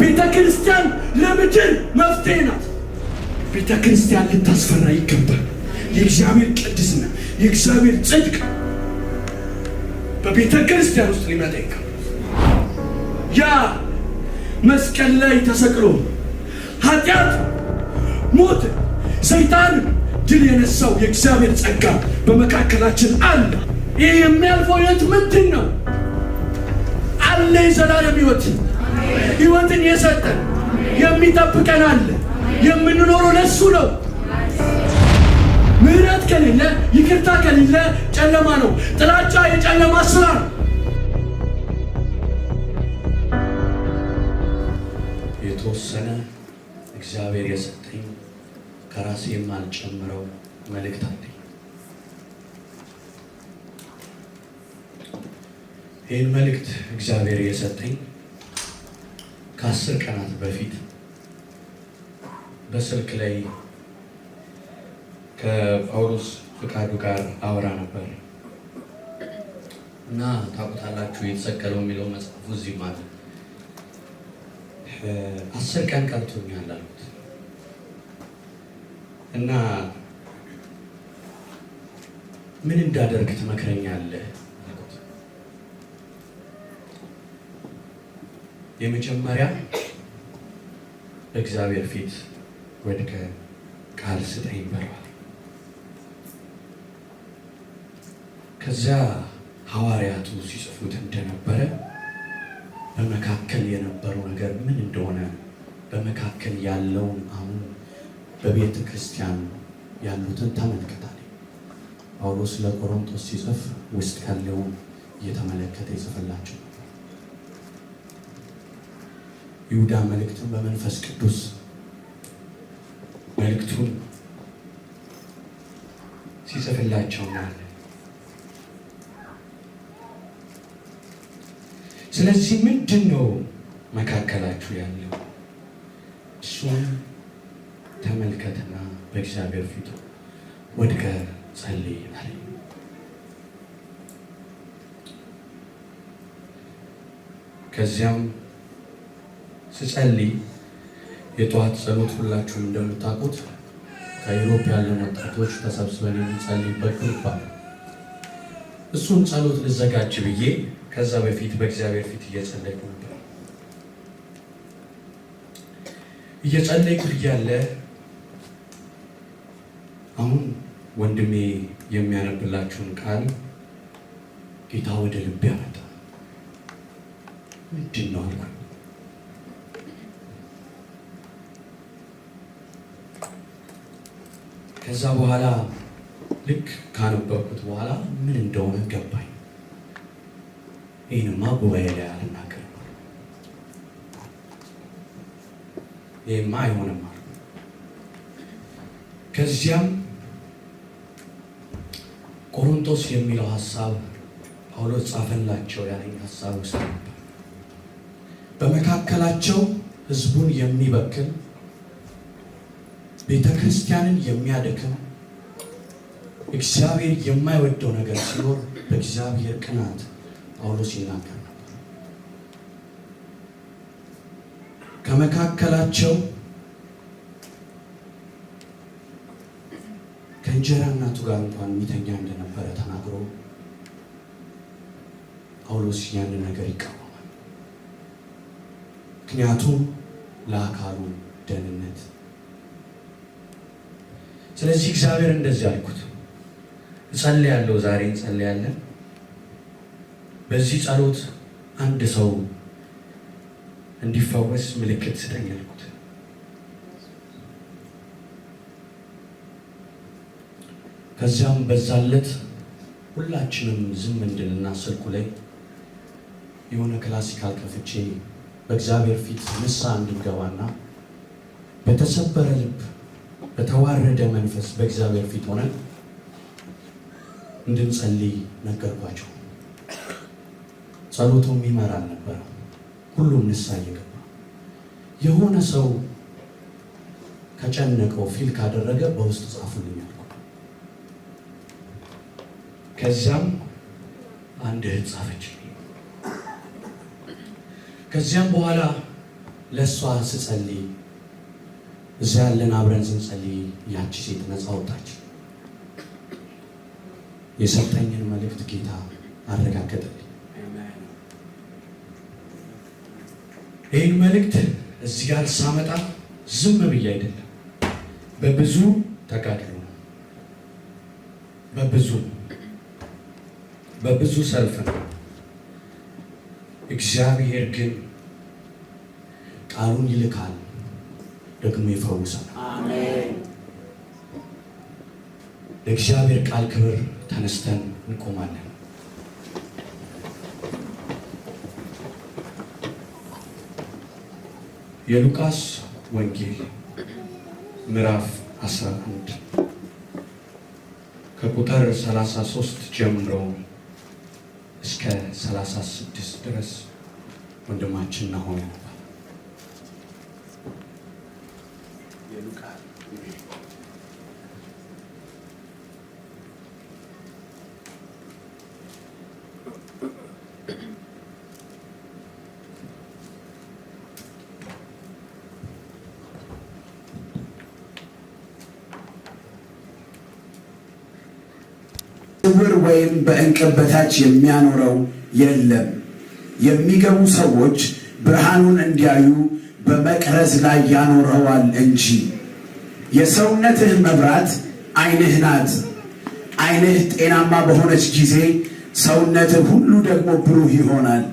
ቤተክርስቲያን ለምድር መፍትሄ ናት። ቤተክርስቲያን ልታስፈራ ይገባል። የእግዚአብሔር ቅድስና፣ የእግዚአብሔር ጽድቅ በቤተክርስቲያን ውስጥ ሊመጣ ይገባል። ያ መስቀል ላይ ተሰቅሎ ኃጢአት፣ ሞት፣ ሰይጣን ድል የነሳው የእግዚአብሔር ጸጋ በመካከላችን አለ። ይህ የሚያልፈው ሕይወት ምንድን ነው? አለ የዘላለም ሕይወት፣ ሕይወትን የሰጠን የሚጠብቀን አለ። የምንኖረው ለሱ ነው። ምህረት ከሌለ፣ ይቅርታ ከሌለ ጨለማ ነው። ጥላቻ የጨለማ ስራ ነው። የተወሰነ እግዚአብሔር የሰጠኝ ከራሴ የማልጨምረው መልእክት አለኝ። ይህን መልእክት እግዚአብሔር የሰጠኝ ከ10 ቀናት በፊት በስልክ ላይ ከጳውሎስ ፍቃዱ ጋር አወራ ነበር እና ታውቁታላችሁ፣ የተሰቀለው የሚለው መጽሐፉ እዚህ ማለት 10 ቀን ቀርቶኛል አሉት እና ምን እንዳደርግ ትመክረኛለህ? የመጀመሪያ በእግዚአብሔር ፊት ወድቀ ቃል ስጠኝ በለዋል። ከዚያ ሐዋርያቱ ሲጽፉት እንደነበረ በመካከል የነበረው ነገር ምን እንደሆነ በመካከል ያለውን አሁን በቤተ ክርስቲያን ያሉትን ተመልከታል። ጳውሎስ ለቆሮንቶስ ሲጽፍ ውስጥ ያለውን እየተመለከተ ይጽፍላቸው ነበር። ይሁዳ መልእክቱን በመንፈስ ቅዱስ መልእክቱን ሲጽፍላቸው እናያለን። ስለዚህ ምንድን ነው መካከላችሁ ያለው? እሱን ተመልከትና በእግዚአብሔር ፊት ወድቀህ ጸልይ አለኝ። ከዚያም ስጸልይ የጠዋት ጸሎት ሁላችሁም እንደምታውቁት ከዩሮፕ ያለን ወጣቶች ተሰብስበን የምንጸልይበት ግሩፕ አለ። እሱን ጸሎት ልዘጋጅ ብዬ ከዛ በፊት በእግዚአብሔር ፊት እየጸለይኩ ነበር። እየጸለይኩ እያለ አሁን ወንድሜ የሚያነብላችሁን ቃል ጌታ ወደ ልብ ያመጣ። ምንድን ነው አልኩ። ከዛ በኋላ ልክ ካነበብኩት በኋላ ምን እንደሆነ ገባኝ። ይህንማ ጉባኤ ላይ አልናገርም፣ ይህማ አይሆንም አልኩ። ከዚያም ቆሮንቶስ የሚለው ሀሳብ ጳውሎስ ጻፈላቸው ያለኝ ሀሳብ ውስጥ ነበር። በመካከላቸው ሕዝቡን የሚበክል ቤተ ክርስቲያንን የሚያደክም እግዚአብሔር የማይወደው ነገር ሲኖር በእግዚአብሔር ቅናት ጳውሎስ ይናገር ነበር። ከመካከላቸው ከእንጀራ እናቱ ጋር እንኳን ሚተኛ እንደነበረ ተናግሮ ጳውሎስ ያንን ነገር ይቃወማል። ምክንያቱም ለአካሉ ደህንነት። ስለዚህ እግዚአብሔር እንደዚህ አልኩት፣ እጸልያለሁ፣ ዛሬ እንጸልያለን። በዚህ ጸሎት አንድ ሰው እንዲፈወስ ምልክት ስጠኝ አልኩት። ከዚያም በዛለት ሁላችንም ዝም እንድልና ስልኩ ላይ የሆነ ክላሲካል ከፍቼ በእግዚአብሔር ፊት ንስሐ እንድንገባና በተሰበረ ልብ በተዋረደ መንፈስ በእግዚአብሔር ፊት ሆነን እንድንጸልይ ነገርኳቸው። ጸሎቱም ይመራል ነበር። ሁሉም ንስሐ እየገባ የሆነ ሰው ከጨነቀው ፊል ካደረገ በውስጥ ጻፉልኝ አልኩ። ከዚያም አንድ እህት ጻፈች። ከዚያም በኋላ ለእሷ ስጸልይ እዛ ያለን አብረን ስንጸልይ ያቺ ሴት ነፃ ወጣች። የሰጠኝን መልእክት ጌታ አረጋገጠልኝ። ይህን መልእክት እዚህ ጋር ሳመጣ ዝም ብዬ አይደለም፣ በብዙ ተጋድሎ ነው፣ በብዙ ሰልፍ ነው። እግዚአብሔር ግን ቃሉን ይልካል፣ ደግሞ ይፈውሳል። አሜን። ለእግዚአብሔር ቃል ክብር ተነስተን እንቆማለን። የሉቃስ ወንጌል ምዕራፍ 11 ከቁጥር 33 ጀምሮ እስከ 36 ድረስ ወንድማችን ናሆም ያነባል። ስውር ወይም በእንቅብ በታች የሚያኖረው የለም። የሚገቡ ሰዎች ብርሃኑን እንዲያዩ በመቅረዝ ላይ ያኖረዋል እንጂ። የሰውነትህ መብራት ዓይንህ ናት። ዓይንህ ጤናማ በሆነች ጊዜ ሰውነትህ ሁሉ ደግሞ ብሩህ ይሆናል።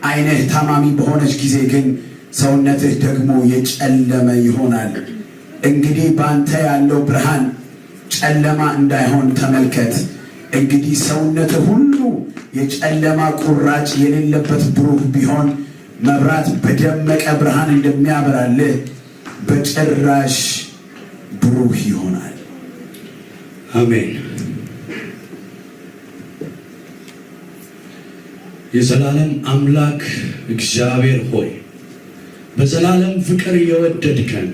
ዓይንህ ታማሚ በሆነች ጊዜ ግን ሰውነትህ ደግሞ የጨለመ ይሆናል። እንግዲህ በአንተ ያለው ብርሃን ጨለማ እንዳይሆን ተመልከት። እንግዲህ ሰውነትህ ሁሉ የጨለማ ቁራጭ የሌለበት ብሩህ ቢሆን መብራት በደመቀ ብርሃን እንደሚያበራልህ በጭራሽ ብሩህ ይሆናል። አሜን። የዘላለም አምላክ እግዚአብሔር ሆይ በዘላለም ፍቅር የወደድከን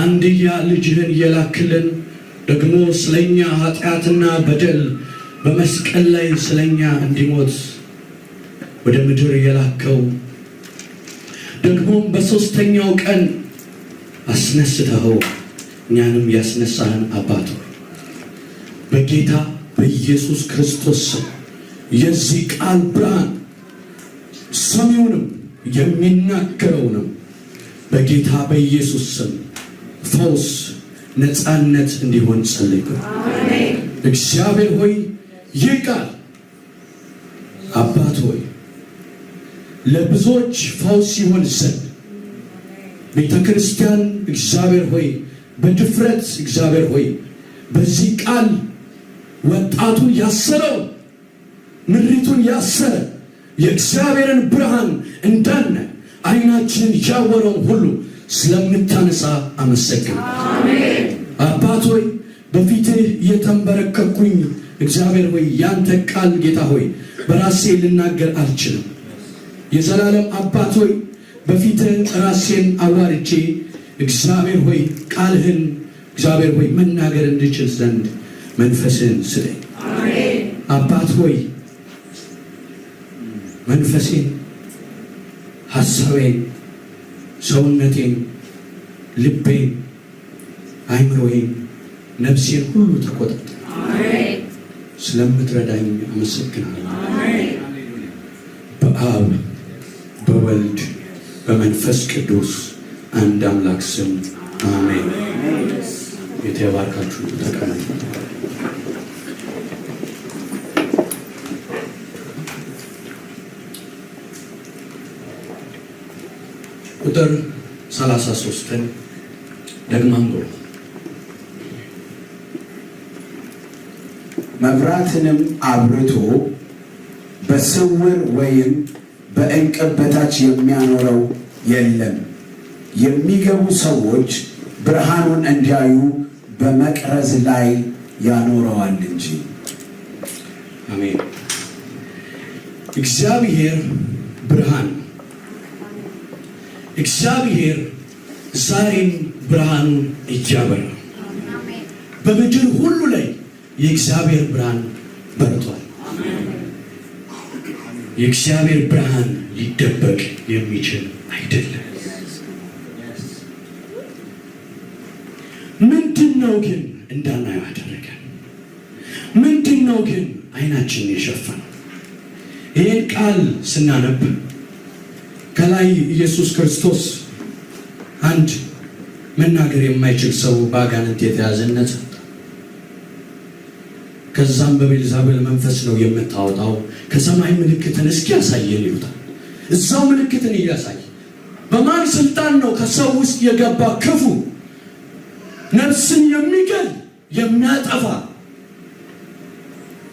አንድያ ልጅህን የላክልን ደግሞ ስለኛ ኃጢአትና በደል በመስቀል ላይ ስለኛ እንዲሞት ወደ ምድር የላከው ደግሞም በሦስተኛው ቀን አስነስተኸው እኛንም ያስነሳህን አባት በጌታ በኢየሱስ ክርስቶስ የዚህ ቃል ብርሃን ሰሚውንም የሚናገረውንም በጌታ በኢየሱስ ስም ፈውስ ነፃነት እንዲሆን ጸልዩ። አሜን። እግዚአብሔር ሆይ ይህ ቃል አባት ሆይ ለብዙዎች ፈውስ ይሆን ዘንድ ቤተ ክርስቲያን እግዚአብሔር ሆይ በድፍረት እግዚአብሔር ሆይ በዚህ ቃል ወጣቱን ያሰረው ምሪቱን ያሰረ የእግዚአብሔርን ብርሃን እንዳነ ዓይናችንን ያወረው ሁሉ ስለምታነሳ አመሰግናለሁ። አሜን። አባት ሆይ በፊትህ የተንበረከኩኝ እግዚአብሔር ሆይ ያንተ ቃል ጌታ ሆይ በራሴ ልናገር አልችልም። የዘላለም አባት ሆይ በፊትህ ራሴን አዋርቼ እግዚአብሔር ሆይ ቃልህን እግዚአብሔር ሆይ መናገር እንድችል ዘንድ መንፈስህን ስጠኝ። አሜን። አባት ሆይ መንፈሴን፣ ሐሳቤን፣ ሰውነቴን፣ ልቤን፣ አይምሮዬን፣ ነፍሴን ሁሉ ተቆጣጠር። አሜን። ስለምትረዳኝ አመሰግናለሁ። አሜን። በአብ በወልድ በመንፈስ ቅዱስ አንድ አምላክ ስም አሜን። የተባረካችሁ ተቀመጡ። ቁጥር 33ን ደግማ አንብቡ። መብራትንም አብርቶ በስውር ወይም በእንቅብ በታች የሚያኖረው የለም። የሚገቡ ሰዎች ብርሃኑን እንዲያዩ በመቅረዝ ላይ ያኖረዋል እንጂ። አሜን። እግዚአብሔር ብርሃን፣ እግዚአብሔር ዛሬም ብርሃኑን እያበራ በምድር ሁሉ ላይ የእግዚአብሔር ብርሃን በርቷል። የእግዚአብሔር ብርሃን ሊደበቅ የሚችል አይደለም። ምንድነው ግን እንዳናየው ያደረገን? ምንድነው ግን አይናችንን የሸፈነው? ይህን ቃል ስናነብ ከላይ ኢየሱስ ክርስቶስ አንድ መናገር የማይችል ሰው በአጋንንት የተያዘነት፣ ከዛም በቤልዛቤል መንፈስ ነው የምታወጣው፣ ከሰማይ ምልክትን እስኪ ያሳየን ይሉታል። እዛው ምልክትን እያሳየ በማን ስልጣን ነው ከሰው ውስጥ የገባ ክፉ ነፍስን የሚገል የሚያጠፋ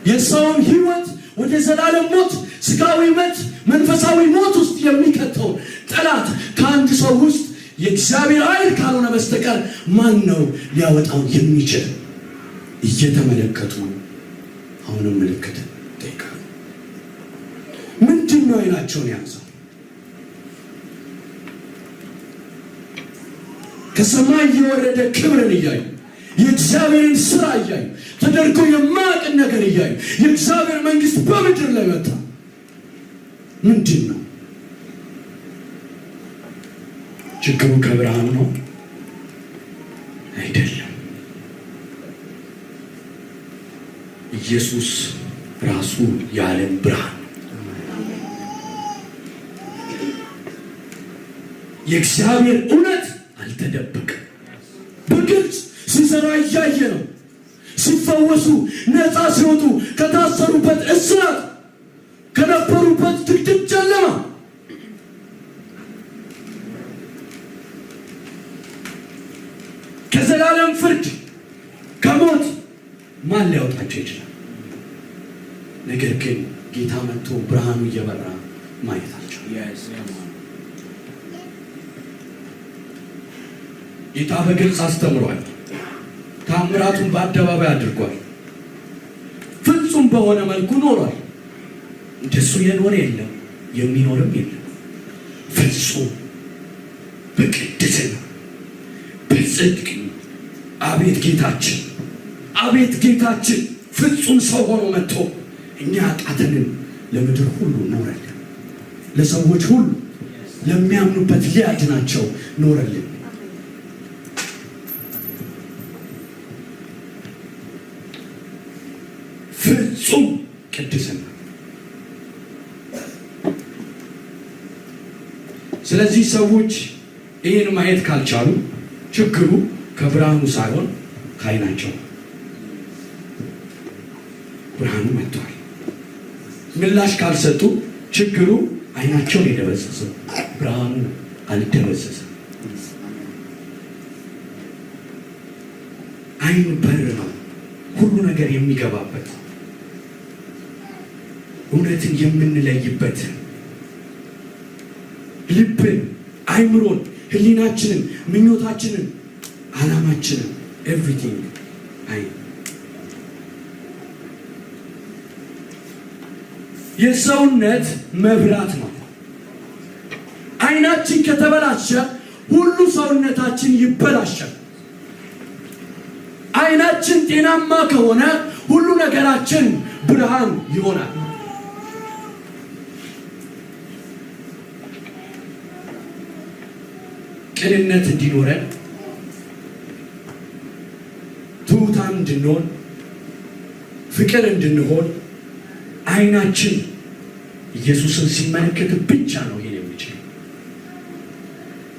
የሰውን ሕይወት ወደ ዘላለም ሞት፣ ስጋዊ ሞት፣ መንፈሳዊ ሞት ውስጥ የሚከተው ጠላት ከአንድ ሰው ውስጥ የእግዚአብሔር ኃይል ካልሆነ በስተቀር ማን ነው ሊያወጣው የሚችል? እየተመለከቱ አሁንም ምልክት ጠይቃሉ። ምንድነው አይናቸውን ያዘው? ከሰማይ የወረደ ክብርን እያዩ የእግዚአብሔርን ስራ እያዩ ተደርጎ የማያውቅን ነገር እያዩ የእግዚአብሔር መንግስት በምድር ላይ መጣ። ምንድን ነው ችግሩ? ከብርሃን ነው አይደለም። ኢየሱስ ራሱ የዓለም ብርሃን፣ የእግዚአብሔር እውነት አልተደበቀም። በግልጽ ሲሰራ እያየ ነው። ሲፈወሱ፣ ነፃ ሲወጡ፣ ከታሰሩበት እስራት፣ ከነበሩበት ድቅድቅ ጨለማ ከዘላለም ፍርድ ከሞት ማን ሊያወጣቸው ይችላል? ነገር ግን ጌታ መጥቶ ብርሃኑ እየበራ ማየታቸው ጌታ በግልጽ አስተምሯል። ታምራቱን በአደባባይ አድርጓል። ፍጹም በሆነ መልኩ ኖሯል። እንደሱ የኖረ የለም፣ የሚኖርም የለም። ፍጹም በቅድስና በጽድቅ አቤት ጌታችን፣ አቤት ጌታችን ፍጹም ሰው ሆኖ መጥቶ እኛ ኃጢአትንን ለምድር ሁሉ ኖረልን። ለሰዎች ሁሉ ለሚያምኑበት ሊያድናቸው ኖረልን። ፍጹም ቅድስና። ስለዚህ ሰዎች ይህን ማየት ካልቻሉ ችግሩ ከብርሃኑ ሳይሆን ከዓይናቸው። ብርሃኑ መጥቷል። ምላሽ ካልሰጡ ችግሩ ዓይናቸውን የደበዘዘው፣ ብርሃኑ አልደበዘዘም። ዓይን በር ነው ሁሉ ነገር የሚገባበት፣ እውነትን የምንለይበት፣ ልብን፣ አይምሮን፣ ህሊናችንን፣ ምኞታችንን፣ ዓላማችንን ኤቭሪቲንግ ዓይን። የሰውነት መብራት ነው። ዓይናችን ከተበላሸ ሁሉ ሰውነታችን ይበላሻል። ዓይናችን ጤናማ ከሆነ ሁሉ ነገራችን ብርሃን ይሆናል። ቅንነት እንዲኖረን፣ ትሑታን እንድንሆን፣ ፍቅር እንድንሆን ዓይናችን ኢየሱስን ሲመለከት ብቻ ነው ይሄን የሚችለው።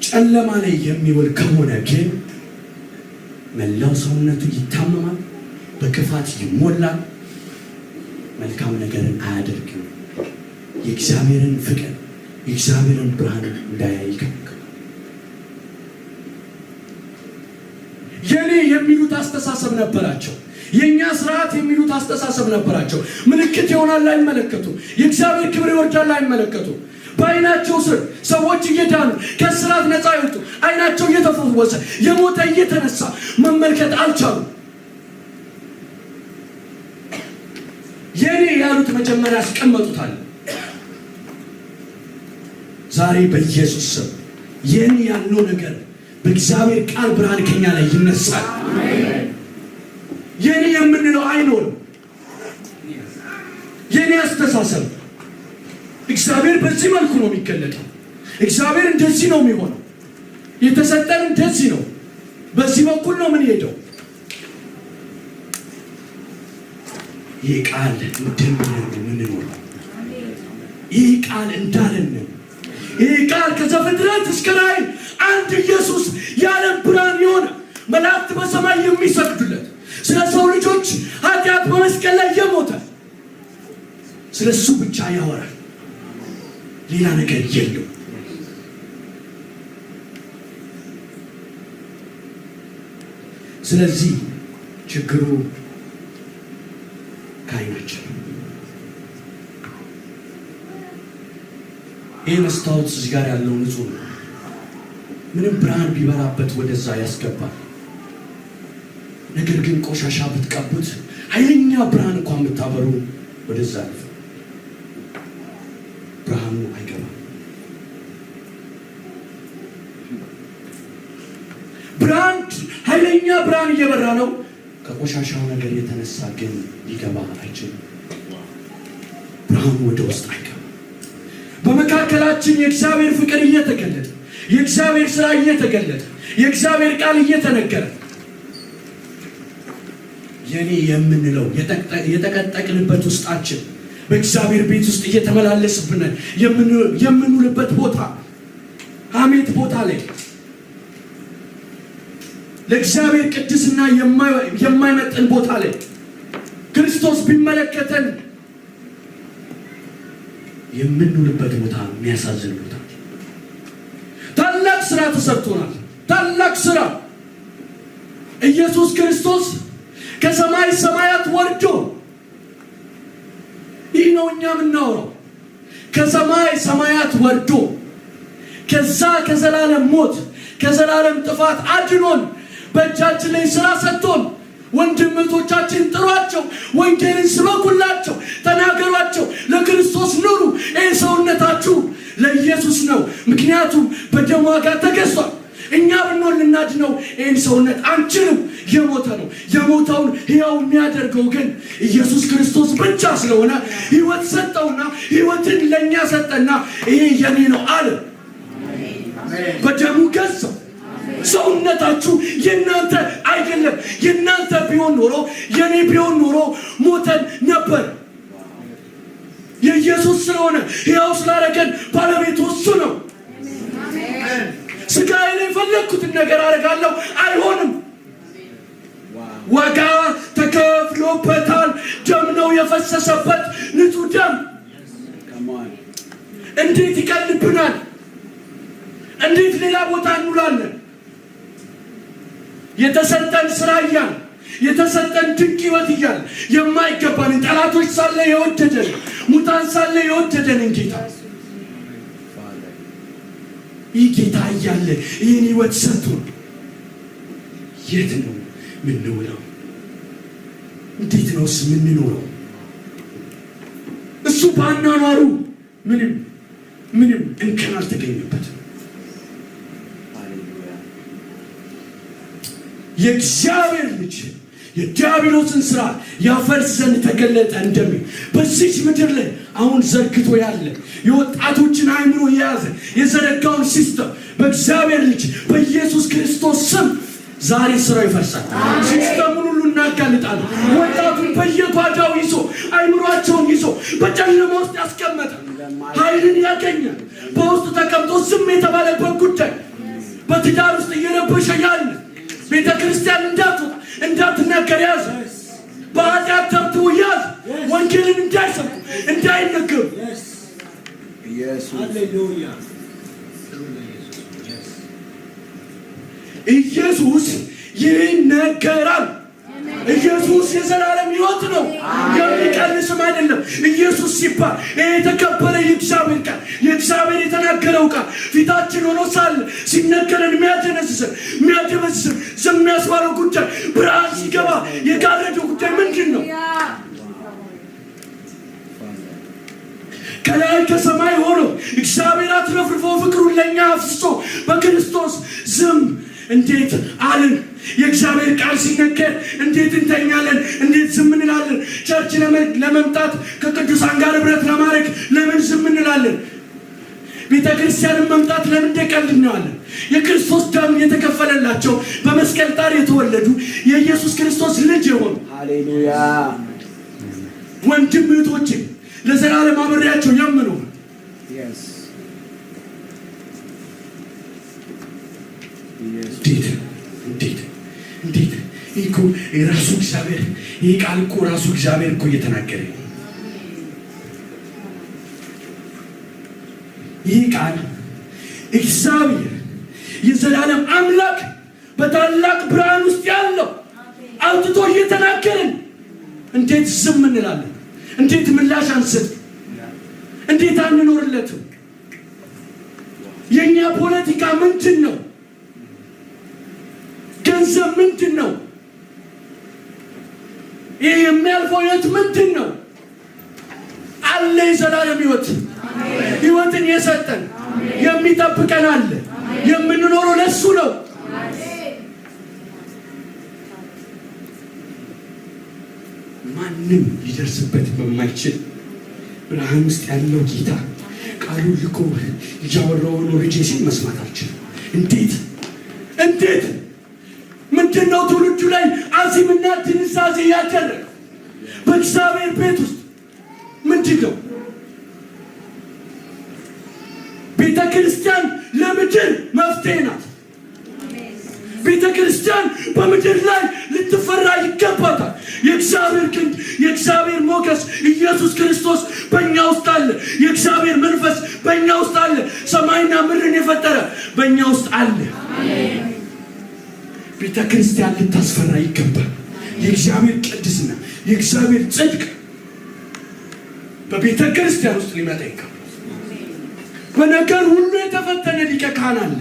ጨለማ ላይ የሚውል ከሆነ ግን መላው ሰውነቱ ይታመማል፣ በክፋት ይሞላል፣ መልካም ነገርን አያደርግም። የእግዚአብሔርን ፍቅር የእግዚአብሔርን ብርሃን እንዳያይ ይከለክላል። የኔ የሚሉት አስተሳሰብ ነበራቸው። የኛ ስርዓት የሚሉት አስተሳሰብ ነበራቸው። ምልክት ይሆናል አይመለከቱ፣ የእግዚአብሔር ክብር ይወርዳል አይመለከቱ። በዓይናቸው ስር ሰዎች እየዳኑ ከስራት ነፃ ይወጡ፣ ዓይናቸው እየተፈወሰ የሞተ እየተነሳ መመልከት አልቻሉ። የኔ ያሉት መጀመሪያ ያስቀመጡታል። ዛሬ በኢየሱስ ስም የኔ ያለው ነገር በእግዚአብሔር ቃል ብርሃን ከኛ ላይ ይነሳል። የኔ የምንለው አይኖርም። የኔ አስተሳሰብ እግዚአብሔር በዚህ መልኩ ነው የሚገለጠው። እግዚአብሔር እንደዚህ ነው የሚሆነው። የተሰጠን እንደዚህ ነው። በዚህ በኩል ነው ምን ሄደው ይህ ቃል እንደሚለን የምንኖረው። ይህ ቃል እንዳለን ነው። ይህ ቃል ከዘፍጥረት እስከ ራዕይ አንድ ኢየሱስ የዓለም ብርሃን የሆነ መላእክት በሰማይ የሚሰግዱለት ስለ ሰው ልጆች ኃጢአት በመስቀል ላይ የሞተ ስለ እሱ ብቻ ያወራል። ሌላ ነገር የለው። ስለዚህ ችግሩ ከዓይናችን። ይህ መስታወት እዚህ ጋር ያለው ንጹህ ነው። ምንም ብርሃን ቢበራበት ወደዛ ያስገባል። ነገር ግን ቆሻሻ ብትቀቡት ኃይለኛ ብርሃን እንኳን ብታበሩ ወደዛ ብርሃኑ አይገባም። ብርሃን ኃይለኛ ብርሃን እየበራ ነው። ከቆሻሻው ነገር የተነሳ ግን ሊገባ አይችልም። ብርሃኑ ወደ ውስጥ አይገባም። በመካከላችን የእግዚአብሔር ፍቅር እየተገለጠ፣ የእግዚአብሔር ሥራ እየተገለጠ፣ የእግዚአብሔር ቃል እየተነገረ የኔ የምንለው የተቀጠቅንበት ውስጣችን በእግዚአብሔር ቤት ውስጥ እየተመላለስብን የምንውልበት ቦታ ሐሜት ቦታ ላይ ለእግዚአብሔር ቅድስና የማይመጥን ቦታ ላይ ክርስቶስ ቢመለከተን የምንውልበት ቦታ የሚያሳዝን ቦታ። ታላቅ ስራ ተሰርቶናል። ታላቅ ስራ ኢየሱስ ክርስቶስ ከሰማይ ሰማያት ወርዶ፣ ይህ ነው እኛ የምናወራው። ከሰማይ ሰማያት ወርዶ ከዛ ከዘላለም ሞት ከዘላለም ጥፋት አድኖን በእጃችን ላይ ስራ ሰጥቶን፣ ወንድም እህቶቻችን ጥሯቸው፣ ወንጌልን ስበኩላቸው፣ ተናገሯቸው፣ ለክርስቶስ ኑሩ። ይህ ሰውነታችሁ ለኢየሱስ ነው፣ ምክንያቱም በደም ዋጋ ተገዝቷል። እኛ ብንሆን ልናድነው ይህን ሰውነት አንችልም። የሞተ ነው። የሞተውን ሕያው የሚያደርገው ግን ኢየሱስ ክርስቶስ ብቻ ስለሆነ ሕይወት ሰጠውና ሕይወትን ለእኛ ሰጠና ይሄ የኔ ነው አለ። በደሙ ገዛው። ሰውነታችሁ የእናንተ አይደለም። የእናንተ ቢሆን ኖሮ የኔ ቢሆን ኖሮ ሞተን ነበር። የኢየሱስ ስለሆነ ሕያው ስላደረገን ባለቤቱ እሱ ነው። ስጋዬ ላይ የፈለግኩትን ነገር አደርጋለሁ፣ አይሆንም። ዋጋ ተከፍሎበታል። ደም ነው የፈሰሰበት፣ ንጹህ ደም። እንዴት ይቀልብናል? እንዴት ሌላ ቦታ እንውላለን? የተሰጠን ስራ እያለ የተሰጠን ድንቅ ሕይወት እያለ የማይገባንን ጠላቶች ሳለ የወደደን ሙታን ሳለ የወደደንን ጌታ ይህ ጌታ እያለ ይህን ሕይወት ሰጥቶ የት ነው ምንውለው? እንዴት ነውስ ምንኖረው? እሱ ባናኗሩ ምንም እንከን አልተገኘበትም። የእግዚአብሔር ልጅ የዲያብሎስን ስራ ያፈርስ ዘንድ ተገለጠ እንደሚል በዚች ምድር ላይ አሁን ዘርግቶ ያለ የወጣቶችን አእምሮ የያዘ የዘረጋውን ሲስተም በእግዚአብሔር ልጅ በኢየሱስ ክርስቶስ ስም ዛሬ ስራው ይፈርሳል። ሲስተሙን ሁሉ እናጋልጣለን። ወጣቱን በየጓዳው ይዞ አእምሯቸውን ይዞ በጨለማ ውስጥ ያስቀመጠ ኃይልን ያገኛል። በውስጡ ተቀምጦ ዝም የተባለበት ጉዳይ በትዳር ውስጥ እየረበሸ ያለ ቤተ ክርስቲያን እንዳትወጣ እንዳትናገር ያዘ። በኃጢአት ተብትቦ ያዘ። ወንጌልን እንዳይሰብኩ እንዳይነገሩ ኢየሱስ ይነገራል። ኢየሱስ የዘላለም ሕይወት ነው፣ የሚቀንስም አይደለም። ኢየሱስ ሲባል የተከበረ የእግዚአብሔር ቃል የእግዚአብሔር የተናገረው ቃል ፊታችን ሆኖ ሳለ ሲነገረን የሚያደበዝዝ ዝም ያስባለው ጉዳይ ብርሃን ሲገባ የጋረደው ጉዳይ ምንድን ነው? ከላይ ከሰማይ ሆኖ እግዚአብሔር አትረፍርፎ ፍቅሩን ለእኛ አፍስሶ በክርስቶስ ዝም እንዴት አልን? የእግዚአብሔር ቃል ሲነገር እንዴት እንተኛለን? እንዴት ዝም እንላለን? ቸርች ለመምጣት ከቅዱሳን ጋር ህብረት ለማድረግ ለምን ዝም እንላለን? ቤተ ክርስቲያንን መምጣት ለምን እንደቀልድ እናዋለን? የክርስቶስ ደም የተከፈለላቸው በመስቀል ጣር የተወለዱ የኢየሱስ ክርስቶስ ልጅ የሆኑ ሃሌሉያ ወንድም እህቶቼ ለዘላለም አብሬያቸው የምኖር እንዴት እኮ ራሱ እግዚአብሔር ይህ ቃል እኮ ራሱ እግዚአብሔር እኮ እየተናገረ ይህ ቃል እግዚአብሔር የዘላለም አምላክ በታላቅ ብርሃን ውስጥ ያለው አውጥቶ እየተናገረን እንዴት ዝም እንላለን? እንዴት ምላሽ አንሰጥ? እንዴት አንኖርለትም? የኛ ፖለቲካ ምንድን ነው? ገንዘብ ምንድን ነው? ይህ የሚያልፈው ሕይወት ምንድን ነው? አለ የዘላለም ሕይወትን የሰጠን የሚጠብቀን አለ። የምንኖረው ለሱ ነው። ማንም ሊደርስበት በማይችል ብርሃን ውስጥ ያለው ጌታ ቃሉን ልኮ እያወራውን ልጄ ሲል መስማት አልችልም። እንዴት ምንድነው ትውልዱ ላይ አዚምና ትንሳዜ ያደረገው? በእግዚአብሔር ቤት ውስጥ ምንድነው? ቤተ ክርስቲያን ለምድር መፍትሄ ናት። ቤተ ክርስቲያን በምድር ላይ ልትፈራ ይገባታል። የእግዚአብሔር ክንድ፣ የእግዚአብሔር ሞገስ ኢየሱስ ክርስቶስ በእኛ ውስጥ አለ። የእግዚአብሔር መንፈስ በእኛ ውስጥ አለ። ሰማይና ምድርን የፈጠረ በእኛ ውስጥ አለ። ቤተ ክርስቲያን ልታስፈራ ይገባል። የእግዚአብሔር ቅድስና፣ የእግዚአብሔር ጽድቅ በቤተ ክርስቲያን ውስጥ ሊመጣ ይገባል። በነገር ሁሉ የተፈተነ ሊቀ ካህን አለ።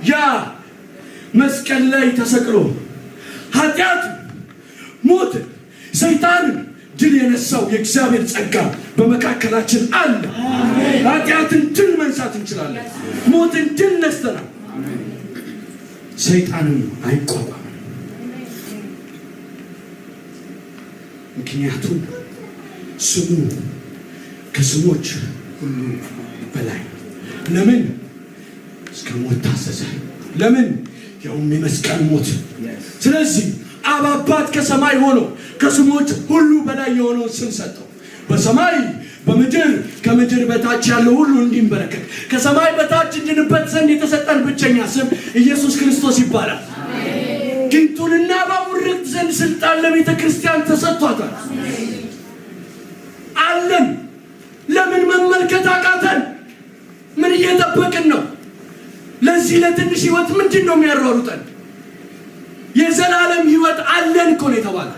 ያ መስቀል ላይ ተሰቅሎ ኃጢአት፣ ሞት፣ ሰይጣንን ድል የነሳው የእግዚአብሔር ጸጋ በመካከላችን አለ። ኃጢአትን ድል መንሳት እንችላለን። ሞትን ድል ነስተናል። ሰይጣንን አይቋቋም። ምክንያቱም ስሙ ከስሞች ሁሉ በላይ። ለምን? እስከ ሞት ታዘዘ። ለምን? ያውም የመስቀል ሞት። ስለዚህ አብ አባት ከሰማይ ሆኖ ከስሞች ሁሉ በላይ የሆነውን ስም ሰጠው። በሰማይ በምድር ከምድር በታች ያለው ሁሉ እንዲንበረከክ ከሰማይ በታች እንድንበት ዘንድ የተሰጠን ብቸኛ ስም ኢየሱስ ክርስቶስ ይባላል። ጊንጡንና እባቡን ረግጥ ዘንድ ስልጣን ለቤተ ክርስቲያን ተሰጥቷታል። አለን። ለምን መመልከት አቃተን? ምን እየጠበቅን ነው? ለዚህ ለትንሽ ሕይወት ምንድን ነው የሚያሯሩጠን? የዘላለም ሕይወት አለን እኮ ነው የተባለ።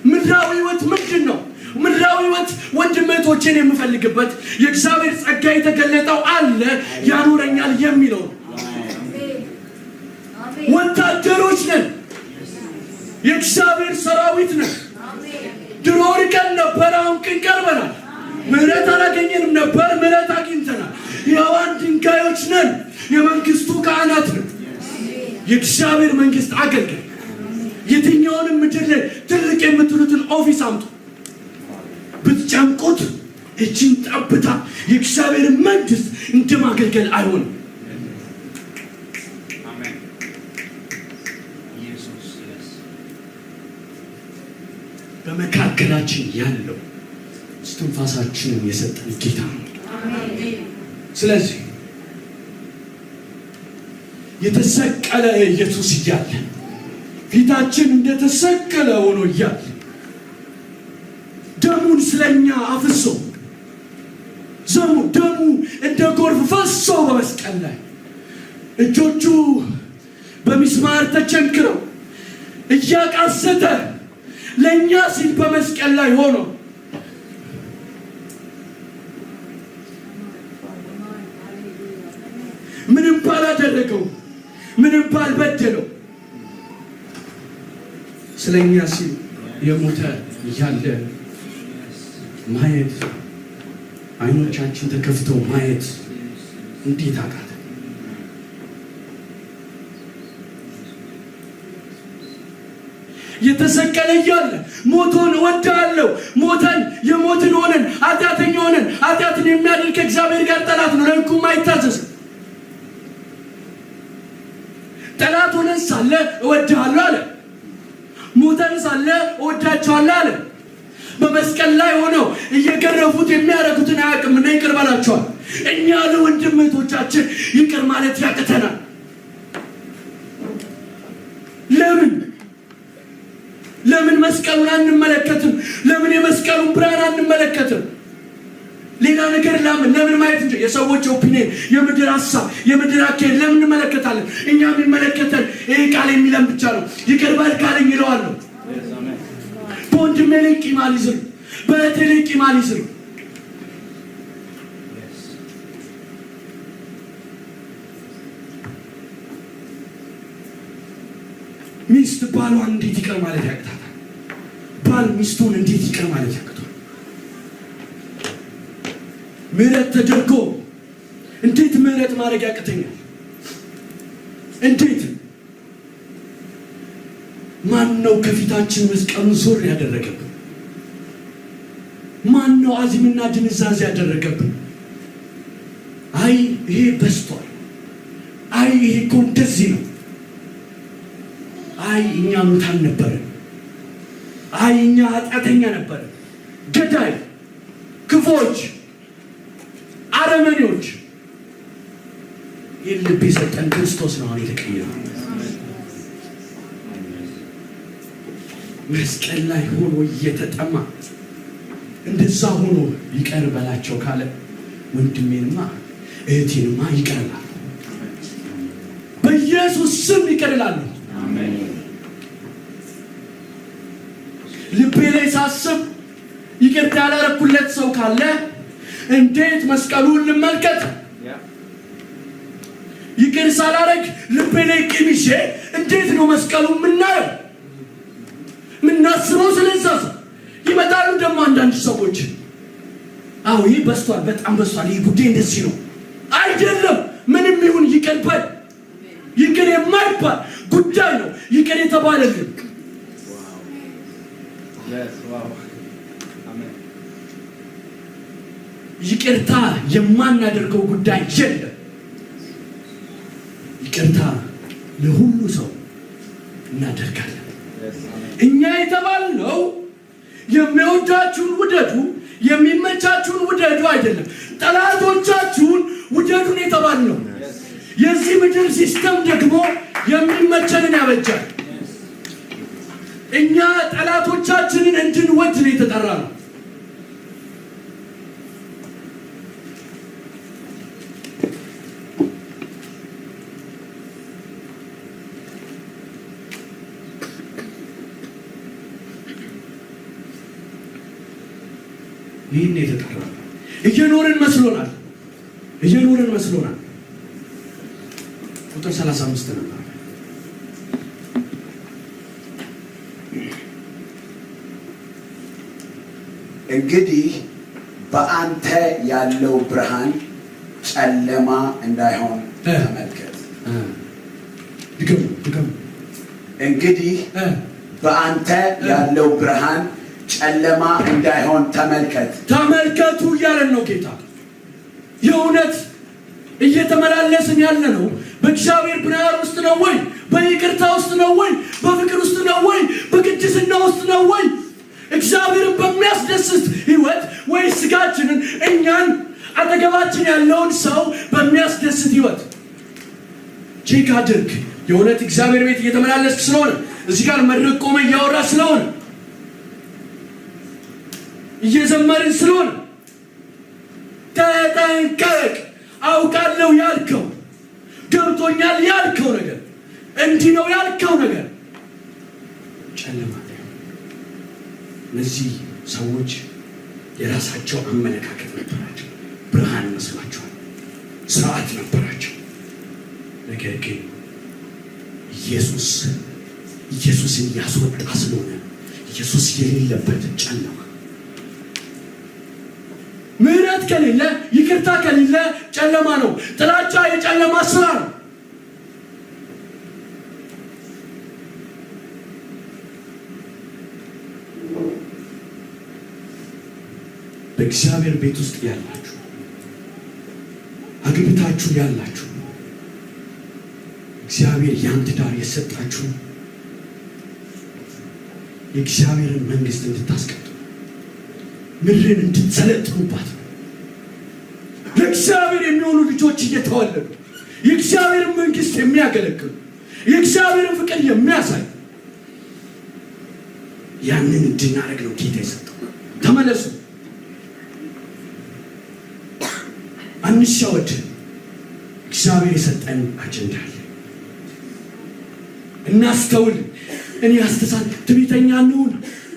ምድራዊ ሕይወት ምንድን ነው? ምድራዊ ሕይወት ወንድሞቼን የምፈልግበት የእግዚአብሔር ጸጋ የተገለጠው አለ ያኖረኛል የሚለው ነው። ወታደሮች ነን። የእግዚአብሔር ሰራዊት ነን። ድሮ ርቀን ነበር፣ አሁን ግን ቀርበናል። ምህረት አላገኘንም ነበር፣ ምህረት አግኝተናል። የዋን ድንጋዮች ነን። የመንግስቱ ካህናት ነን። የእግዚአብሔር መንግስት አገልጋይ። የትኛውንም ምድር ላይ ትልቅ የምትሉትን ኦፊስ አምጡ፣ ብትጨምቁት እጅን ጠብታ የእግዚአብሔር መንግስት እንደማገልገል አይሆንም። በመካከላችን ያለው እስትንፋሳችንን የሰጠን ጌታ ነው። ስለዚህ የተሰቀለ ኢየሱስ እያለ ፊታችን እንደተሰቀለ ሆኖ እያለ ደሙን ስለኛ አፍሶ ደሙ እንደ ጎርፍ ፈሶ በመስቀል ላይ እጆቹ በሚስማር ተቸንክረው እያቃሰተ ለእኛ ሲል በመስቀል ላይ ሆኖ ምንም ባላደረገው ምንም ባልበደለው ስለኛ ሲል የሞተ እያለ ማየት አይኖቻችን ተከፍተው ማየት እንዴት አቃተ? የተሰቀለ እያለ ሞቶን እወዳለሁ ሞተን የሞትን ሆነን ኃጢአተኛ ሆነን ኃጢአትን የሚያደርግ ከእግዚአብሔር ጋር ጠላት ነው፣ ለሕጉም አይታዘዝም። ጠላት ሆነን ሳለ እወድሃለሁ አለ። ሞተን ሳለ እወዳቸዋለሁ አለ። በመስቀል ላይ ሆነው እየገረፉት የሚያደርጉትን አያውቅምና ይቅር በላቸዋል። እኛ ለወንድም እህቶቻችን ይቅር ማለት ያቅተናል። ለምን መስቀሉን አንመለከትም? ለምን የመስቀሉን ብርሃን አንመለከትም? ሌላ ነገር ለምን ማየት እንጂ የሰዎች ኦፒኒየን፣ የምድር ሐሳብ፣ የምድር አካሄድ ለምን እንመለከታለን? እኛ የሚመለከተን ይሄ ቃል የሚለን ብቻ ነው። ይቅር በል ካለኝ ይለዋለሁ። በወንድሜ ላይ ቂም አልይዝም፣ በእህቴ ላይ ቂም አልይዝም። ሚስት ባሏን እንዴት ይቅር ማለት ያቅታታል? ባል ሚስቱን እንዴት ይቅር ማለት ያቅታል? ምህረት ተደርጎ እንዴት ምህረት ማድረግ ያቅተኛል? እንዴት? ማን ነው ከፊታችን መስቀሉን ዞር ያደረገብን? ማን ነው አዚምና ድንዛዜ ያደረገብን? አይ ይሄ በስቷል፣ አይ ይሄ እኮ እንደዚህ ነው፣ አይ እኛ ሙታን ነበርን፣ አይ እኛ ኃጢአተኛ ነበርን፣ ገዳይ፣ ክፎች፣ አረመኔዎች። ይህን ልብ የሰጠን ክርስቶስ ነው። አሁን የተቀየረው መስቀል ላይ ሆኖ እየተጠማ እንደዛ ሆኖ ይቅር በላቸው ካለ ወንድሜንማ እህቴንማ ይቅር እላለሁ፣ በኢየሱስ ስም ይቅር እላለሁ። ልቤ ላይ ሳስብ ይቅርታ ያላረኩለት ሰው ካለ እንዴት መስቀሉን ልመልከት? ይቅር ሳላረግ ልቤ ላይ ቂም ይዤ እንዴት ነው መስቀሉን የምናየው? ምናስበው ስለዛ ሰው? ይመጣሉ ደግሞ አንዳንድ ሰዎች አዎ ይህ በስቷል፣ በጣም በስቷል፣ ይህ ጉዳይ እንደዚህ ነው። አይደለም፣ ምንም ይሁን ይቅር በል። ይቅር የማይባል ጉዳይ ነው ይቅር የተባለልን። ይቅርታ የማናደርገው ጉዳይ የለም። ይቅርታ ለሁሉ ሰው እናደርጋለን። እኛ የተባልነው የሚወዳችሁን ውደዱ፣ የሚመቻችሁን ውደዱ አይደለም፣ ጠላቶቻችሁን ውደዱን የተባልነው። የዚህ ምድር ሲስተም ደግሞ የሚመቸንን ያበጃል። እኛ ጠላቶቻችንን እንድንወድ ነው የተጠራ ነው። ይህን የተጠራ ነው። እየኖርን መስሎናል። ቁጥር 35 ነበር። እንግዲህ በአንተ ያለው ብርሃን ጨለማ እንዳይሆን ተመልከት። ድገሙ። እንግዲህ በአንተ ያለው ብርሃን ጨለማ እንዳይሆን ተመልከቱ እያለን ነው ጌታ። የእውነት እየተመላለስን ያለ ነው በእግዚአብሔር ብርሃን ውስጥ ነው ወይ? በይቅርታ ውስጥ ነው ወይ? በፍቅር ውስጥ ነው ወይ? በቅድስና ውስጥ ነው ወይ? እግዚአብሔርን በሚያስደስት ህይወት ወይ ስጋችንን እኛን አጠገባችን ያለውን ሰው በሚያስደስት ህይወት ቼክ አድርግ። የእውነት እግዚአብሔር ቤት እየተመላለስክ ስለሆነ እዚህ ጋር መድረክ ቆመ እያወራ ስለሆነ እየዘመርን ስለሆነ ተጠንቀቅ። አውቃለሁ ያልከው፣ ገብቶኛል ያልከው ነገር፣ እንዲህ ነው ያልከው ነገር ጨለማ። እነዚህ ሰዎች የራሳቸው አመለካከት ነበራቸው፣ ብርሃን መስሏቸዋል፣ ስርዓት ነበራቸው። ነገር ግን ኢየሱስን ያስወጣ ስለሆነ ኢየሱስ የሌለበት ጨለማ፣ ምህረት ከሌለ፣ ይቅርታ ከሌለ ጨለማ ነው። ጥላቻ የጨለማ ስራ ነው። በእግዚአብሔር ቤት ውስጥ ያላችሁ፣ አግብታችሁ ያላችሁ እግዚአብሔር ያን ትዳር የሰጣችሁ የእግዚአብሔርን መንግስት እንድታስቀጥሉ ምድርን እንድትሰለጥኑባት ነው። ለእግዚአብሔር የሚሆኑ ልጆች እየተወለዱ የእግዚአብሔርን መንግስት የሚያገለግሉ የእግዚአብሔርን ፍቅር የሚያሳይ ያንን እንድናደርግ ነው ጌታ የሰጠው። ተመለሱ፣ አንሻወድ። እግዚአብሔር የሰጠን አጀንዳ አለ። እናስተውል። እኔ አስተሳሰብ ትዕቢተኛ አንሁን፣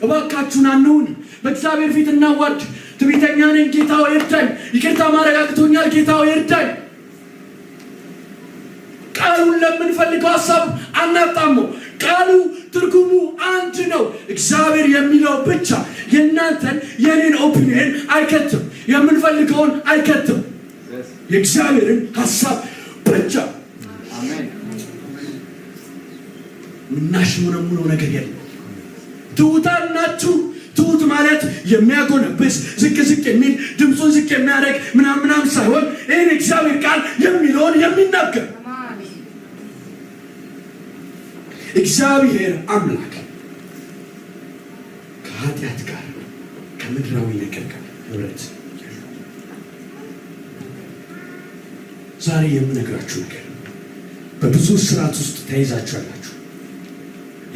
እባካችሁን አንሁን። በእግዚአብሔር ፊት እናዋርድ። ትዕቢተኛ ነኝ፣ ጌታ ሆይ እርዳኝ። ይቅርታ ማድረግ አቅቶኛል፣ ጌታ ሆይ እርዳኝ። ቃሉን ለምንፈልገው ሀሳብ አናጣመው። ቃሉ ትርጉሙ አንድ ነው። እግዚአብሔር የሚለው ብቻ የእናንተን የኔን ኦፒኒየን አይከትም፣ የምንፈልገውን አይከትም። የእግዚአብሔርን ሀሳብ ብቻ። ምናሽሙነሙነው ነገር የለም። ትሑታን ናችሁ። ትሑት ማለት የሚያጎነብስ ዝቅ ዝቅ የሚል ድምፁን ዝቅ የሚያደርግ ምናምን ሳይሆን ይህን እግዚአብሔር ቃል የሚለውን የሚናገር እግዚአብሔር አምላክ ከኃጢአት ጋር ከምድራዊ ነገር ጋር ህብረት ያለው። ዛሬ የምነግራችሁ ነገር በብዙ ስርዓት ውስጥ ተይዛችሁ ያላችሁ፣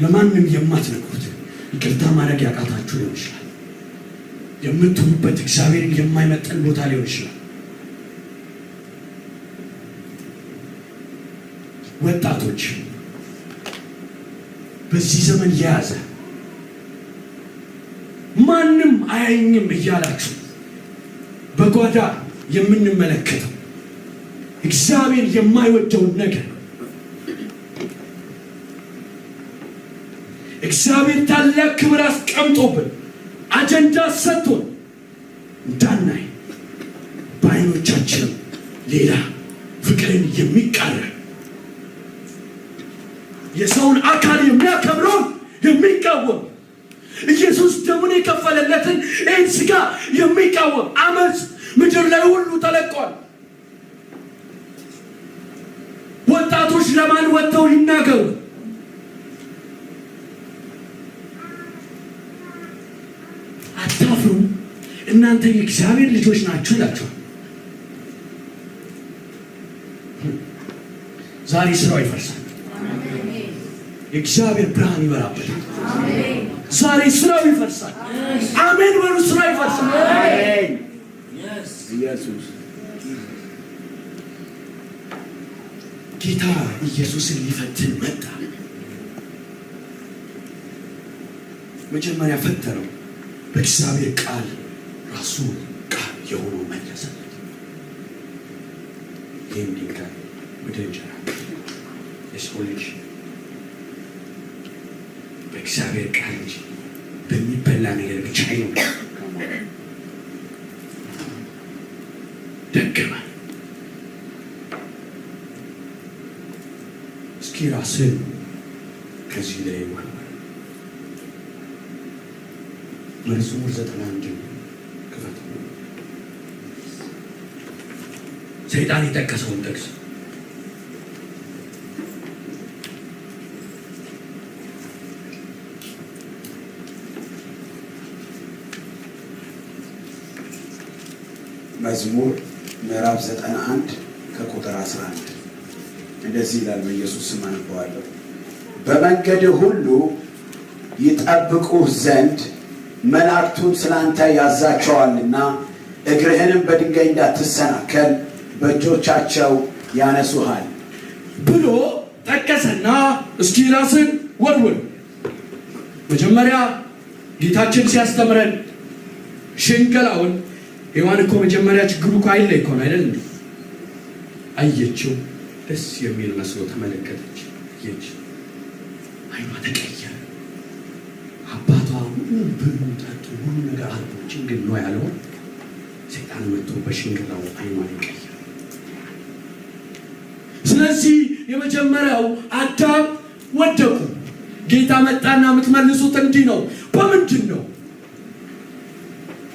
ለማንም የማትነግሩት ይቅርታ ማድረግ ያቃታችሁ ሊሆን ይችላል። የምትውሉበት እግዚአብሔርን የማይመጠን ቦታ ሊሆን ይችላል። ወጣቶች በዚህ ዘመን የያዘ ማንም አያኝም እያላችሁ በጓዳ የምንመለከተው እግዚአብሔር የማይወደውን ነገር እግዚአብሔር ታላቅ ክብር አስቀምጦብን አጀንዳ ሰጥቶን እንዳናይ በዓይኖቻችን ሌላ ፍቅርን የሚቃረን የሰውን አካል የሚያከብረውን የሚቃወም ኢየሱስ ደሙን የከፈለለትን ይህን ስጋ የሚቃወም አመፅ ምድር ላይ ሁሉ ተለቋል። ወጣቶች ለማን ወጥተው ይናገሩ? አታፍሩ? እናንተ የእግዚአብሔር ልጆች ናችሁ ይላችኋል። ዛሬ ስራው ይፈርሳል። የእግዚአብሔር ብርሃን ይበራበታል። ዛሬ ስራው ይፈርሳል። አሜን በሉ። ስራው ይፈርሳል። ኢየሱስ ጌታ ኢየሱስን ሊፈትን መጣ። መጀመሪያ ፈተነው። በእግዚአብሔር ቃል ራሱ ቃል የሆነው መለሰለት። ይህም ድንጋይ ወደ እንጀራ የሰው ልጅ በእግዚአብሔር ቃል እንጂ በሚበላ ነገር ብቻ አይኖርም። ደገመ። እስኪ ራስን ከዚህ ላይ መዝሙር 91 ክፈት። ሰይጣን የጠቀሰውን ጥቅስ መዝሙር ምዕራፍ 91 ከቁጥር 11 እንደዚህ ይላል። በኢየሱስ ስም አነበዋለሁ። በመንገድ ሁሉ ይጠብቁህ ዘንድ መላእክቱን ስላንተ ያዛቸዋልና እግርህንም በድንጋይ እንዳትሰናከል በእጆቻቸው ያነሱሃል ብሎ ጠቀሰና እስኪ ራስን ወርውር። መጀመሪያ ጌታችን ሲያስተምረን ሽንገላውን ሔዋን እኮ መጀመሪያ ችግሩ እኮ አይለይ እኮ ነው አይደል? አየችው፣ ደስ የሚል መስሎ ተመለከተች። አየች፣ አይኗ ተቀየረ። አባቷ ብሉ ጠጡ ሁሉ ነገር አልቦችን ግን ነው ያለው። ሰይጣን መጥቶ በሽንገላው አይኗን ይቀየረ። ስለዚህ የመጀመሪያው አዳም ወደቁ። ጌታ መጣና የምትመልሱት እንዲህ ነው። በምንድን ነው?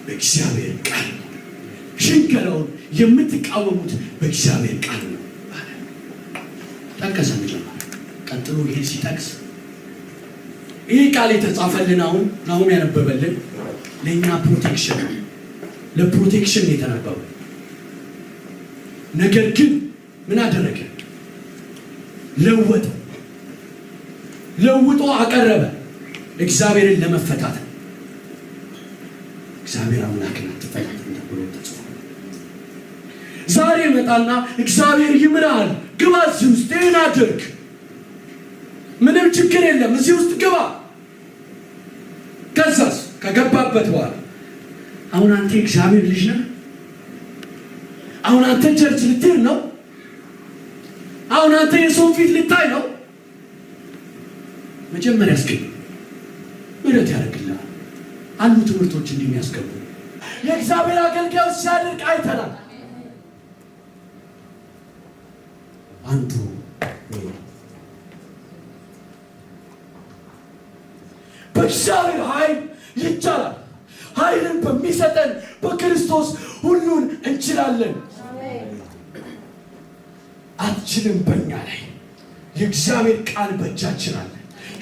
በእግዚአብሔር ቃል ነው። ሽንገላውን የምትቃወሙት በእግዚአብሔር ቃል ነው አለ። ጠቀሰ መጀመሪያ ቀጥሎ ይሄ ሲጠቅስ ይህ ቃል የተጻፈልን አሁን ያነበበልን ለእኛ ፕሮቴክሽን ለፕሮቴክሽን የተነበበ ነገር ግን ምን አደረገ? ለውጦ አቀረበ እግዚአብሔርን ለመፈታት። እግዚአብሔር አምላክን አትፈታተን ተብሎ ተጽፏል። ዛሬ መጣና እግዚአብሔር ይምራል፣ ግባ እዚህ ውስጥ ይህን አድርግ፣ ምንም ችግር የለም እዚህ ውስጥ ግባ። ከዛስ ከገባበት በኋላ አሁን አንተ እግዚአብሔር ልጅ ነህ? አሁን አንተ ቸርች ልትሄድ ነው? አሁን አንተ የሰው ፊት ልታይ ነው? መጀመሪያ እስኪ ምሕረት ያደርግልሃል። አሉ ትምህርቶች እንደሚያስገቡ የእግዚአብሔር አገልጋዮች ሲያደርግ አይተናል። አንዱ በእግዚአብሔር ኃይል ይቻላል። ኃይልን በሚሰጠን በክርስቶስ ሁሉን እንችላለን። አትችልም በእኛ ላይ የእግዚአብሔር ቃል በእጃችን አለ።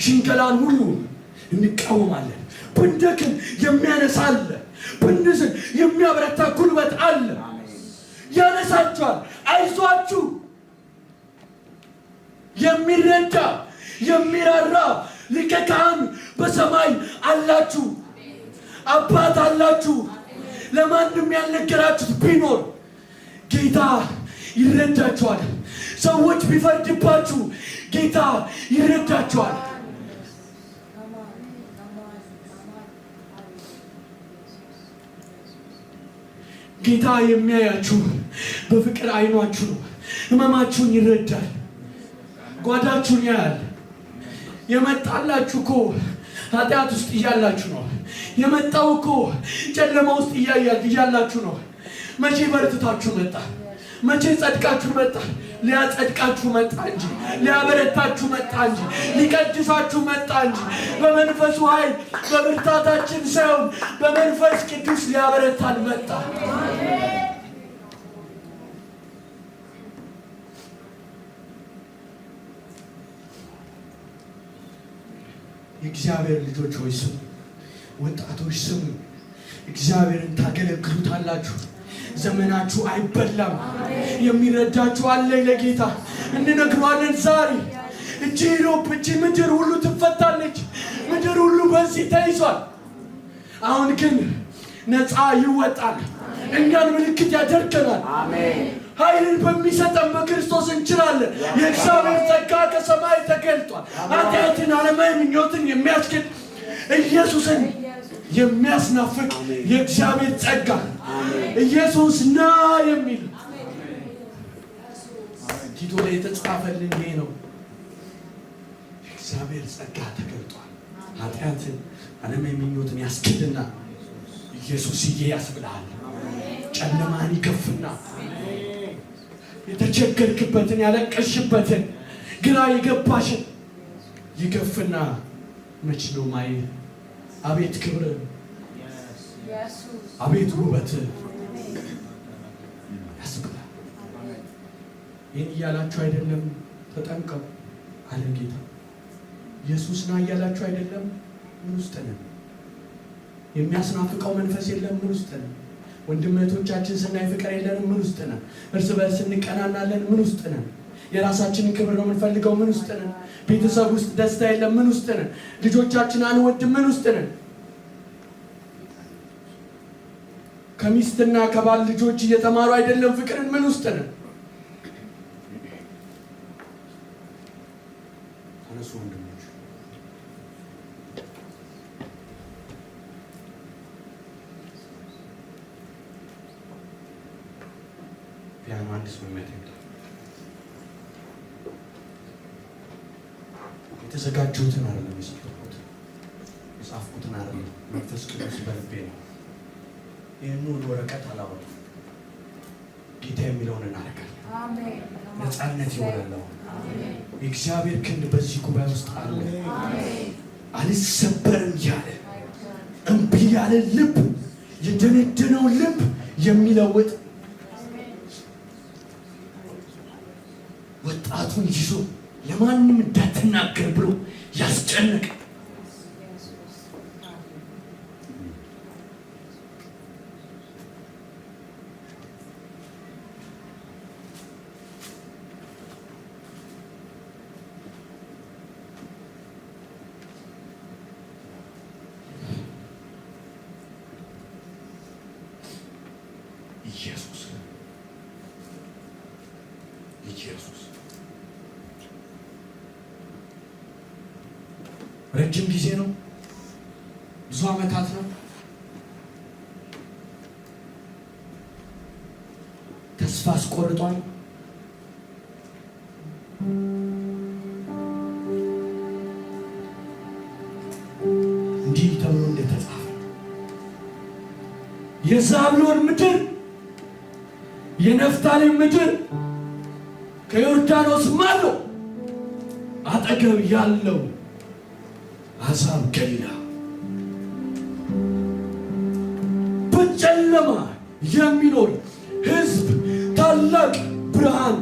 ሽንገላን ሁሉ እንቃወማለን። ብንደክም የሚያነሳ አለ፣ ብንዝል የሚያበረታ ጉልበት አለ። ያነሳችኋል። አይዟችሁ። የሚረዳ የሚራራ ሊቀ ካህን በሰማይ አላችሁ፣ አባት አላችሁ። ለማንም ያልነገራችሁት ቢኖር ጌታ ይረዳችኋል። ሰዎች ቢፈርድባችሁ ጌታ ይረዳችኋል። ጌታ የሚያያችሁ በፍቅር አይኗችሁ ነው። ህመማችሁን ይረዳል። ጓዳችሁን ያያል። የመጣላችሁ እኮ ኃጢአት ውስጥ እያላችሁ ነው። የመጣው እኮ ጨለማ ውስጥ እያላችሁ ነው። መቼ በርትታችሁ መጣ? መቼ ጸድቃችሁ መጣ? ሊያጸድቃችሁ መጣ እንጂ ሊያበረታችሁ መጣ እንጂ ሊቀድሳችሁ መጣ እንጂ በመንፈሱ ኃይል በብርታታችን ሳይሆን በመንፈስ ቅዱስ ሊያበረታን መጣ። የእግዚአብሔር ልጆች ሆይ ስሙ፣ ወጣቶች ስሙ። እግዚአብሔርን ታገለግሉታላችሁ። ዘመናችሁ አይበላም። የሚረዳችሁ አለ። ለጌታ እንነግረዋለን። ዛሬ እቺ ኢሮፕ እቺ ምድር ሁሉ ትፈታለች። ምድር ሁሉ በዚህ ተይዟል። አሁን ግን ነፃ ይወጣል። እኛን ምልክት ያደርገናል። ኃይልን በሚሰጠን በክርስቶስ እንችላለን። የእግዚአብሔር ጸጋ ከሰማይ ተገልጧል። ኃጢአትን፣ ዓለማዊ ምኞትን የሚያስክድ ኢየሱስን የሚያስናፍቅ የእግዚአብሔር ጸጋ ኢየሱስ ና የሚል ቲቶ ላይ የተጻፈልን ይሄ ነው። የእግዚአብሔር ጸጋ ተገልጧል። ኃጢአትን፣ ዓለማዊ ምኞትን ያስክድና ኢየሱስዬ ያስብልሃል። ጨለማን ይገፍና የተቸገርክበትን ያለቀሽበትን ግራ የገባሽን ይገፍና መች ነው ማይ አቤት ክብር፣ አቤት ውበት ያስብላል። ይህን እያላችሁ አይደለም ተጠንቀቁ አለ ጌታ። ኢየሱስ ና እያላችሁ አይደለም። ምን ውስጥ ነን? የሚያስናፍቀው መንፈስ የለም። ምን ውስጥ ነን? ወንድሞቻችን ስናይ ፍቅር የለንም። ምን ውስጥ ነን? እርስ በርስ እንቀናናለን። ምን ውስጥ ነን? የራሳችንን ክብር ነው የምንፈልገው። ምን ውስጥ ነን? ቤተሰብ ውስጥ ደስታ የለም። ምን ውስጥ ነን? ልጆቻችን አንወድም። ምን ውስጥ ነን? ከሚስትና ከባል ልጆች እየተማሩ አይደለም ፍቅርን። ምን ውስጥ ነን? ተነሱ ወንድሞች። ፒያኖ አንድ ሰው የሚያተምታ የተዘጋጀሁትን አይደለም የጻፍኩትን አይደለም። መንፈስ ቅዱስ በልቤ ነው። ይህን ወደ ወረቀት አላወጣም። ጌታ የሚለውን እናደርጋለን። ነፃነት ይሆናል። የእግዚአብሔር ክንድ በዚህ ጉባኤ ውስጥ አለ። አልሰበርም ያለ እምቢ ያለ ልብ፣ የደነደነው ልብ የሚለውጥ ወጣቱን ይዞ ለማንም እንዳትናገር ብሎ ያስጨነቀ ኢየሱስ ረጅም ጊዜ ነው፣ ብዙ ዓመታት ነው። ተስፋ አስቆርጧል። እንዲህ ተብሎ እንደተጻፈ የዛብሎን ምድር የነፍታሌም ምድር ከዮርዳኖስ ማዶ አጠገብ ያለው አሕዛብ ገሊላ በጨለማ የሚኖር ሕዝብ ታላቅ ብርሃን